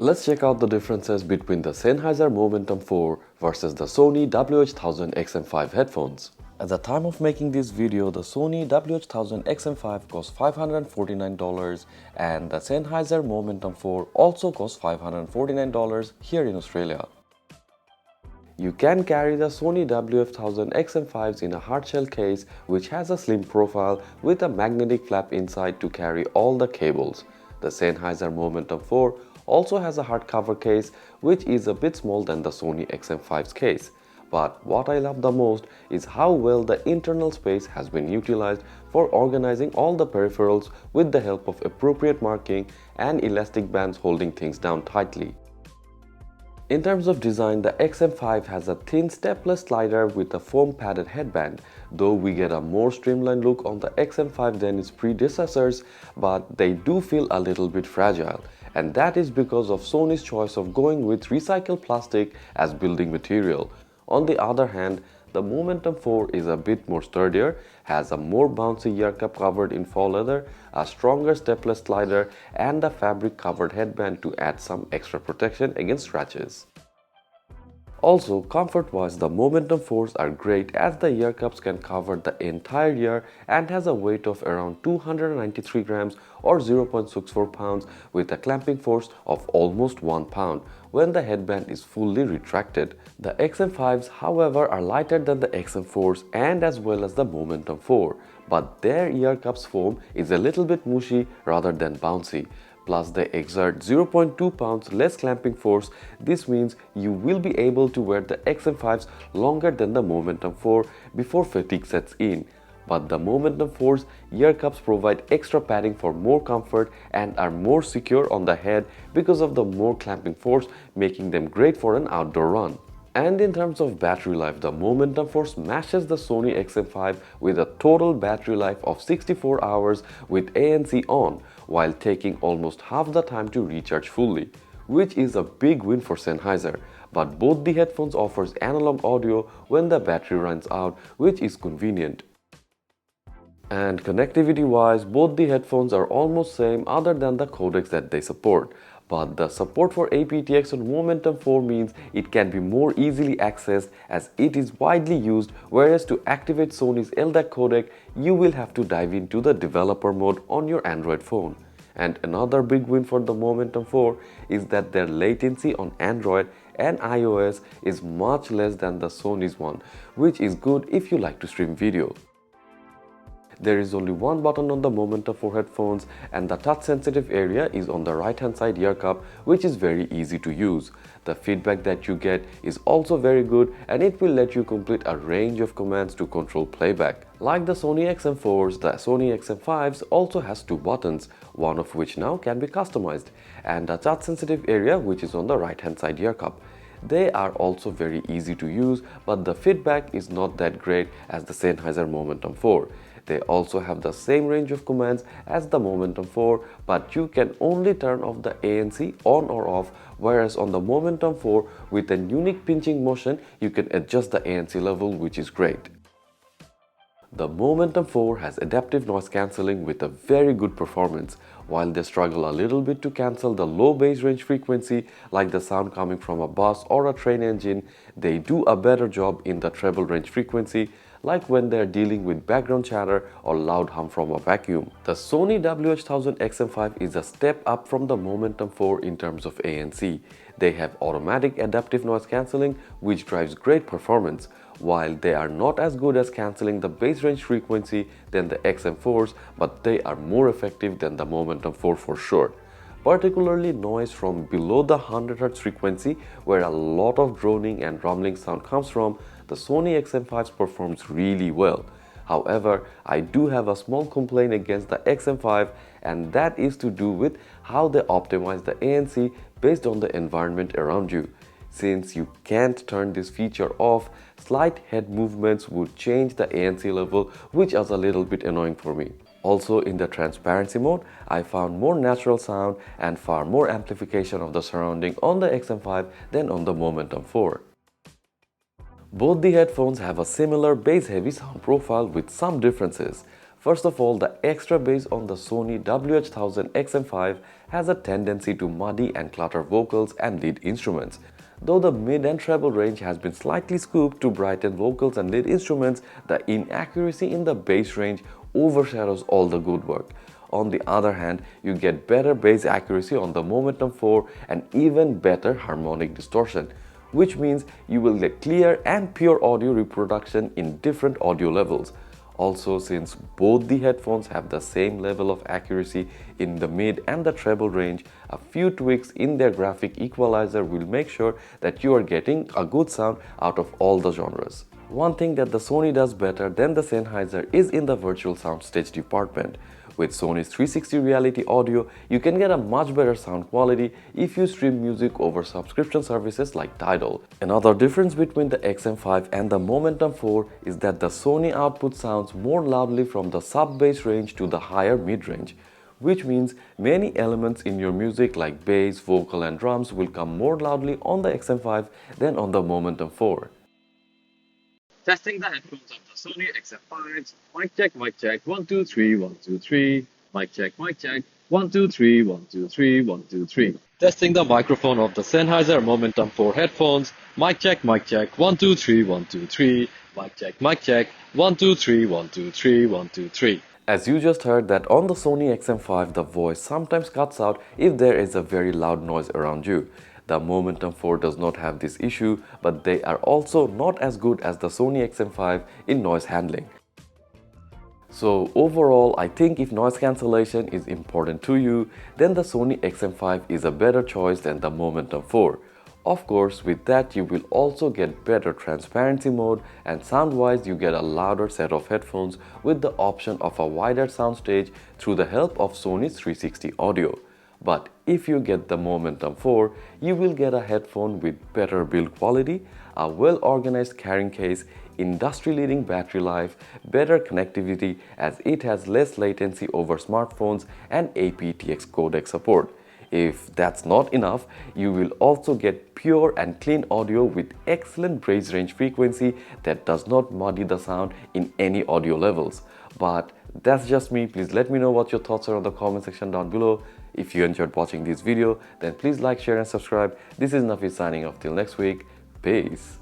Let's check out the differences between the Sennheiser Momentum 4 versus the Sony WH-1000 XM5 headphones. At the time of making this video, the Sony WH-1000 XM5 cost $549 and the Sennheiser Momentum 4 also cost $549 here in Australia. You can carry the Sony WH-1000 XM5s in a hardshell case which has a slim profile with a magnetic flap inside to carry all the cables. The Sennheiser Momentum 4 also has a hardcover case which is a bit small than the Sony XM5's case. But what I love the most is how well the internal space has been utilized for organizing all the peripherals with the help of appropriate marking and elastic bands holding things down tightly. In terms of design, the XM5 has a thin stepless slider with a foam padded headband, though we get a more streamlined look on the XM5 than its predecessors, but they do feel a little bit fragile, and that is because of Sony's choice of going with recycled plastic as building material. On the other hand, the Momentum 4 is a bit more sturdier, has a more bouncy ear cup covered in faux leather, a stronger stepless slider, and a fabric covered headband to add some extra protection against scratches. Also, comfort-wise, the Momentum 4s are great as the ear cups can cover the entire ear and has a weight of around 293 grams or 0.64 pounds with a clamping force of almost 1 pound when the headband is fully retracted. The XM5s, however, are lighter than the XM4s and as well as the Momentum 4, but their ear cups foam is a little bit mushy rather than bouncy. Plus they exert 0.2 pounds less clamping force. This means you will be able to wear the XM5s longer than the Momentum 4 before fatigue sets in. But the Momentum 4's ear cups provide extra padding for more comfort and are more secure on the head because of the more clamping force, making them great for an outdoor run. And in terms of battery life, the Momentum 4 smashes the Sony XM5 with a total battery life of 64 hours with ANC on, while taking almost half the time to recharge fully, which is a big win for Sennheiser. But both the headphones offers analog audio when the battery runs out, which is convenient. And connectivity wise, both the headphones are almost same other than the codecs that they support. But the support for aptX on Momentum 4 means it can be more easily accessed as it is widely used, whereas to activate Sony's LDAC codec, you will have to dive into the developer mode on your Android phone. And another big win for the Momentum 4 is that their latency on Android and iOS is much less than the Sony's one, which is good if you like to stream video. There is only one button on the Momentum 4 headphones and the touch sensitive area is on the right hand side ear cup, which is very easy to use. The feedback that you get is also very good and it will let you complete a range of commands to control playback. Like the Sony XM4s, the Sony XM5s also has two buttons, one of which now can be customized, and a touch sensitive area which is on the right hand side ear cup. They are also very easy to use, but the feedback is not that great as the Sennheiser Momentum 4. They also have the same range of commands as the Momentum 4, but you can only turn off the ANC on or off, whereas on the Momentum 4 with a unique pinching motion you can adjust the ANC level, which is great. The Momentum 4 has adaptive noise cancelling with a very good performance. While they struggle a little bit to cancel the low bass range frequency like the sound coming from a bus or a train engine, they do a better job in the treble range frequency like when they are dealing with background chatter or loud hum from a vacuum. The Sony WH-1000 XM5 is a step up from the Momentum 4 in terms of ANC. They have automatic adaptive noise cancelling which drives great performance. While they are not as good as cancelling the bass range frequency than the XM4s, but they are more effective than the Momentum 4 for sure. Particularly noise from below the 100Hz frequency where a lot of droning and rumbling sound comes from, the Sony XM5s performs really well. However, I do have a small complaint against the XM5 and that is to do with how they optimize the ANC based on the environment around you. Since you can't turn this feature off, slight head movements would change the ANC level, which is a little bit annoying for me. Also, in the transparency mode, I found more natural sound and far more amplification of the surrounding on the XM5 than on the Momentum 4. Both the headphones have a similar bass-heavy sound profile with some differences. First of all, the extra bass on the Sony WH-1000 XM5 has a tendency to muddy and clutter vocals and lead instruments. Though the mid and treble range has been slightly scooped to brighten vocals and lead instruments, the inaccuracy in the bass range overshadows all the good work. On the other hand, you get better bass accuracy on the Momentum 4 and even better harmonic distortion, which means you will get clear and pure audio reproduction in different audio levels. Also, since both the headphones have the same level of accuracy in the mid and the treble range, a few tweaks in their graphic equalizer will make sure that you are getting a good sound out of all the genres. One thing that the Sony does better than the Sennheiser is in the virtual soundstage department. With Sony's 360 Reality Audio, you can get a much better sound quality if you stream music over subscription services like Tidal. Another difference between the XM5 and the Momentum 4 is that the Sony output sounds more loudly from the sub-bass range to the higher mid-range, which means many elements in your music like bass, vocal and drums will come more loudly on the XM5 than on the Momentum 4. Testing the headphones of the Sony XM5. Mic check, mic check. 1, 2, 3, 1, 2, 3. Mic check, mic check. 1, 2, 3, 1, 2, 3, 1, 2, 3. Testing the microphone of the Sennheiser Momentum 4 headphones. Mic check, mic check. 1, 2, 3, 1, 2, 3. Mic check, mic check. 1, 2, 3, 1, 2, 3, 1, 2, 3. As you just heard that on the Sony XM5, the voice sometimes cuts out if there is a very loud noise around you. The Momentum 4 does not have this issue, but they are also not as good as the Sony XM5 in noise handling. So overall, I think if noise cancellation is important to you, then the Sony XM5 is a better choice than the Momentum 4. Of course, with that you will also get better transparency mode, and sound-wise you get a louder set of headphones with the option of a wider soundstage through the help of Sony's 360 Audio. But if you get the Momentum 4, you will get a headphone with better build quality, a well-organized carrying case, industry-leading battery life, better connectivity as it has less latency over smartphones, and aptX codec support. If that's not enough, you will also get pure and clean audio with excellent bass range frequency that does not muddy the sound in any audio levels. But that's just me. Please let me know what your thoughts are in the comment section down below. If you enjoyed watching this video, then please like, share and subscribe. This is Nafis signing off till next week. Peace.